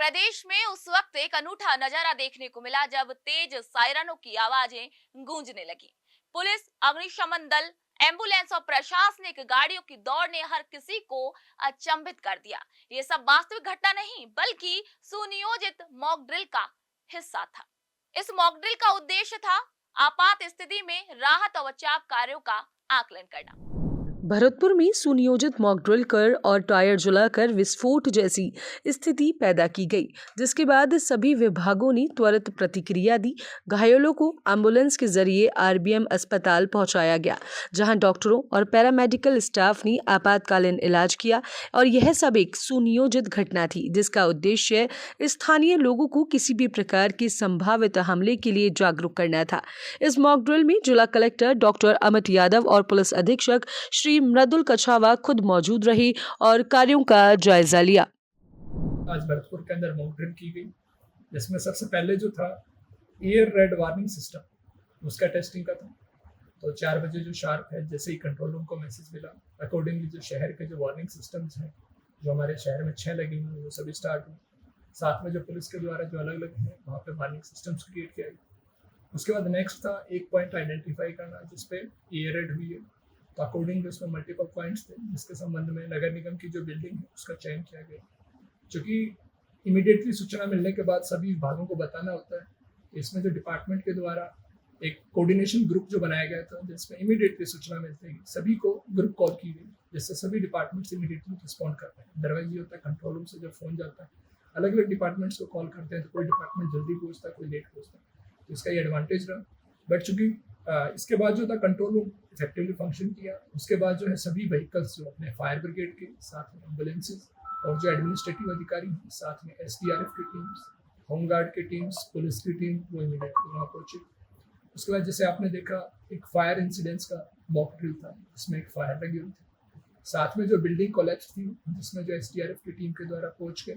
प्रदेश में उस वक्त एक अनूठा नजारा देखने को मिला जब तेज सायरनों की आवाजें गूंजने लगी। पुलिस, अग्निशमन दल, एम्बुलेंस और प्रशासनिक गाड़ियों की दौड़ ने हर किसी को अचंभित कर दिया। ये सब वास्तविक घटना नहीं बल्कि सुनियोजित मॉक ड्रिल का हिस्सा था। इस मॉक ड्रिल का उद्देश्य था आपात स्थिति में राहत और बचाव कार्यों का आकलन करना। भरतपुर में सुनियोजित मॉक ड्रिल कर और टायर जलाकर विस्फोट जैसी स्थिति पैदा की गई, जिसके बाद सभी विभागों ने त्वरित प्रतिक्रिया दी। घायलों को एम्बुलेंस के जरिए आरबीएम अस्पताल पहुंचाया गया, जहां डॉक्टरों और पैरामेडिकल स्टाफ ने आपातकालीन इलाज किया। और यह सब एक सुनियोजित घटना थी जिसका उद्देश्य स्थानीय लोगों को किसी भी प्रकार के संभावित हमले के लिए जागरूक करना था। इस मॉक ड्रिल में जिला कलेक्टर डॉक्टर अमित यादव और पुलिस अधीक्षक श्री मृदुल कछावा खुद मौजूद रहे और कार्यों का जायजा लिया। आज भरतपुर के अंदर मॉक ड्रिल की गई, जिसमें सबसे पहले जो था एयर रेड वार्निंग सिस्टम, उसका टेस्टिंग का था। तो 4 बजे जो शार्प है, जैसे ही कंट्रोल रूम को मैसेज मिला, अकॉर्डिंगली जो शहर के जो वार्निंग सिस्टम्स हैं, जो हमारे शहर में 6 लगे हुए, वो सभी स्टार्ट हुए। साथ में जो पुलिस के द्वारा जो अलग अलग है, वहाँ पे वार्निंग सिस्टम्स क्रिएट किया गया। उसके बाद नेक्स्ट था एक पॉइंट आइडेंटिफाई करना, जिसपे एयर रेड हुई है। तो अकॉर्डिंग उसमें मल्टीपल पॉइंट्स थे, जिसके संबंध में नगर निगम की जो बिल्डिंग है उसका चयन किया गया। चूँकि इमीडिएटली सूचना मिलने के बाद सभी विभागों को बताना होता है, इसमें जो डिपार्टमेंट के द्वारा एक कोऑर्डिनेशन ग्रुप जो बनाया गया था, जिसमें इमीडिएटली सूचना मिलते ही सभी को ग्रुप कॉल की गई, जिससे सभी डिपार्टमेंट्स इमीडिएटली रिस्पॉन्ड करते हैं। अदरवाइज ये होता है कंट्रोल रूम से जब फोन जाता है, अलग अलग डिपार्टमेंट्स को कॉल करते हैं, तो कोई डिपार्टमेंट जल्दी पहुँचता है, कोई लेट पहुँचता है। तो इसका ये एडवांटेज रहा। बट चूँकि इसके बाद जो था कंट्रोल रूम इफेक्टिवली फंक्शन किया, उसके बाद जो है सभी व्हीकल्स जो अपने फायर ब्रिगेड के साथ में एम्बुलेंसेज और जो एडमिनिस्ट्रेटिव अधिकारी हैं, साथ में एसडीआरएफ की टीम्स, होमगार्ड की टीम्स, पुलिस की टीम, वो इमीडिएटली वहाँ पहुंची। उसके बाद जैसे आपने देखा, एक फायर इंसिडेंट्स का मॉक ड्रिल था, जिसमें एक फायर लगी हुई थी। साथ में जो बिल्डिंग कोलैप्स थी, जिसमें जो एसडीआरएफ की टीम के द्वारा पहुंच के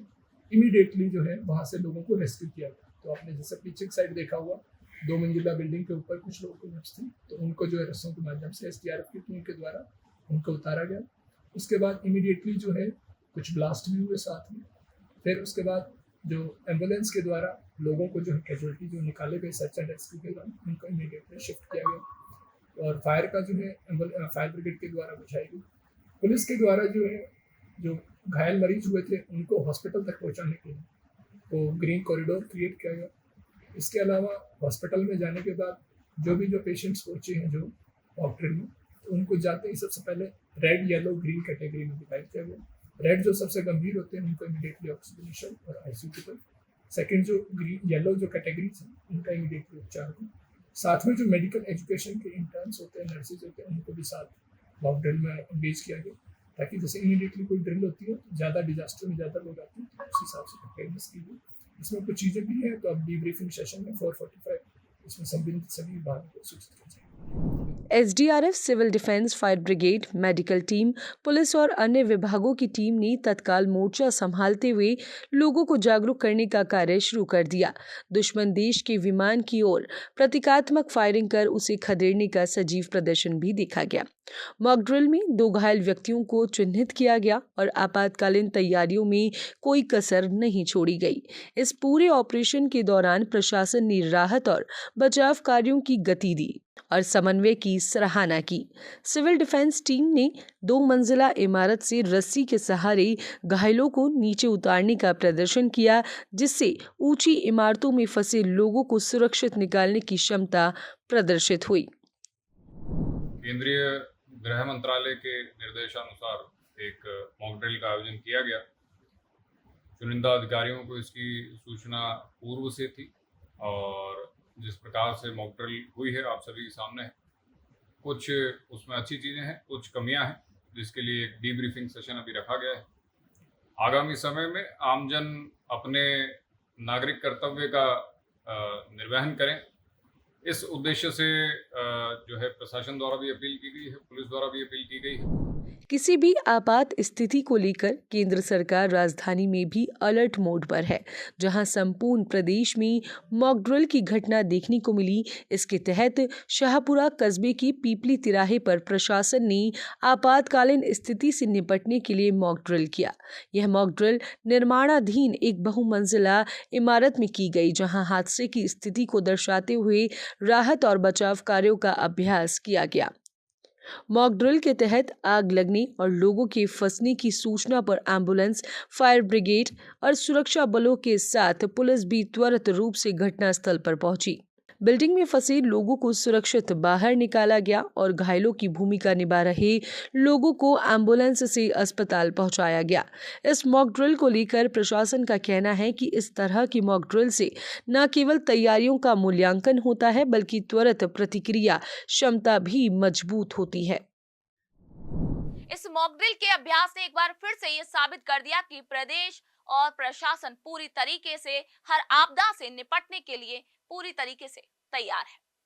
इमीडिएटली जो है वहाँ से लोगों को रेस्क्यू किया गया। तो आपने जैसे पीछे साइड देखा हुआ, 2 मंजिला बिल्डिंग के ऊपर कुछ लोग कोलैप्स थे, तो उनको जो है रस्सों के माध्यम से एसडीआरएफ की टीम के द्वारा उनको उतारा गया। उसके बाद इमीडिएटली जो है कुछ ब्लास्ट भी हुए साथ में। फिर उसके बाद जो एम्बुलेंस के द्वारा लोगों को जो है कैजुअलिटी जो निकाले गए सर्च एंड रेस्क्यू के दौरान, उनको इमीडिएटली शिफ्ट किया गया। और फायर का जो है फायर ब्रिगेड के द्वारा बुझाई गई। पुलिस के द्वारा जो है जो घायल मरीज हुए थे, उनको हॉस्पिटल तक पहुँचाने के लिए तो ग्रीन कॉरिडोर क्रिएट किया गया। इसके अलावा हॉस्पिटल में जाने के बाद जो भी जो पेशेंट्स पहुँचे हैं जो डॉक्टर में, तो उनको जाते ही सबसे पहले रेड, येलो, ग्रीन कैटेगरी में डिवाइड किया गया। रेड जो सबसे गंभीर होते हैं, उनको इमीडिएटली ऑक्सीजनेशन और आईसीयू की तरफ। सेकेंड जो ग्रीन, येलो जो कैटेगरीज हैं, उनका इमीडिएटली उपचार हो। साथ में जो मेडिकल एजुकेशन के इंटर्न्स होते हैं, नर्सेज होते हैं, उनको भी साथ मॉक ड्रिल में एंगेज किया गया, ताकि जैसे इमीडिएटली कोई ड्रिल होती है, ज़्यादा डिजास्टर में ज़्यादा लोग आते हैं, तो उस हिसाब से प्रिपेयरनेस की गई। इसमें कुछ चीज़ें भी हैं, तो अब डीब्रीफिंग सेशन में 4:45 इसमें संबंधित सभी विभागों को सूचित किया जाएगा। SDRF, civil defence, fire brigade, medical team, police और अन्य विभागों की टीम ने तत्काल मोर्चा संभालते हुए लोगों को जागरूक करने का कार्य शुरू कर दिया। दुश्मन देश के विमान की ओर प्रतीकात्मक फायरिंग कर उसे खदेड़ने का सजीव प्रदर्शन भी देखा गया। मॉक ड्रिल में 2 घायल व्यक्तियों को चिन्हित किया गया और आपातकालीन तैयारियों में कोई कसर नहीं छोड़ी गई। इस पूरे ऑपरेशन के दौरान प्रशासन ने राहत और बचाव कार्यों की गति दी और समन्वय की सराहना की। सिविल डिफेंस टीम ने 2 मंजिला इमारत से रस्सी के सहारे घायलों को नीचे उतारने का प्रदर्शन किया, जिससे ऊंची इमारतों में फंसे लोगों को सुरक्षित निकालने की क्षमता प्रदर्शित हुई। केंद्रीय गृह मंत्रालय के निर्देशानुसार एक मॉक ड्रिल का आयोजन किया गया। चुनिंदा अधिकारियों को इसकी सूचना पूर्व से थी और जिस प्रकार से मॉक ड्रिल हुई है आप सभी के सामने है। कुछ उसमें अच्छी चीज़ें हैं, कुछ कमियां हैं, जिसके लिए एक डीब्रीफिंग सेशन अभी रखा गया है। आगामी समय में आमजन अपने नागरिक कर्तव्य का निर्वहन करें, इस उद्देश्य से जो है प्रशासन द्वारा भी अपील की गई है, पुलिस द्वारा भी अपील की गई है। किसी भी आपात स्थिति को लेकर केंद्र सरकार राजधानी में भी अलर्ट मोड पर है, जहां संपूर्ण प्रदेश में मॉक ड्रिल की घटना देखने को मिली। इसके तहत शाहपुरा कस्बे के पीपली तिराहे पर प्रशासन ने आपातकालीन स्थिति से निपटने के लिए मॉक ड्रिल किया। यह मॉक ड्रिल निर्माणाधीन एक बहुमंजिला इमारत में की गई, जहां हादसे की स्थिति को दर्शाते हुए राहत और बचाव कार्यों का अभ्यास किया गया। मॉक ड्रिल के तहत आग लगने और लोगों के फंसने की सूचना पर एम्बुलेंस, फायर ब्रिगेड और सुरक्षा बलों के साथ पुलिस भी त्वरित रूप से घटनास्थल पर पहुंची। बिल्डिंग में फंसे लोगों को सुरक्षित बाहर निकाला गया और घायलों की भूमिका निभा रहे लोगों को एम्बुलेंस से अस्पताल पहुंचाया गया। इस मॉक ड्रिल को लेकर प्रशासन का कहना है कि इस तरह की मॉक ड्रिल से न केवल तैयारियों का मूल्यांकन होता है, बल्कि त्वरित प्रतिक्रिया क्षमता भी मजबूत होती है। इस मॉक ड्रिल के अभ्यास ने एक बार फिर से ये साबित कर दिया कि प्रदेश और प्रशासन पूरी तरीके से हर आपदा से निपटने के लिए पूरी तरीके से तैयार है।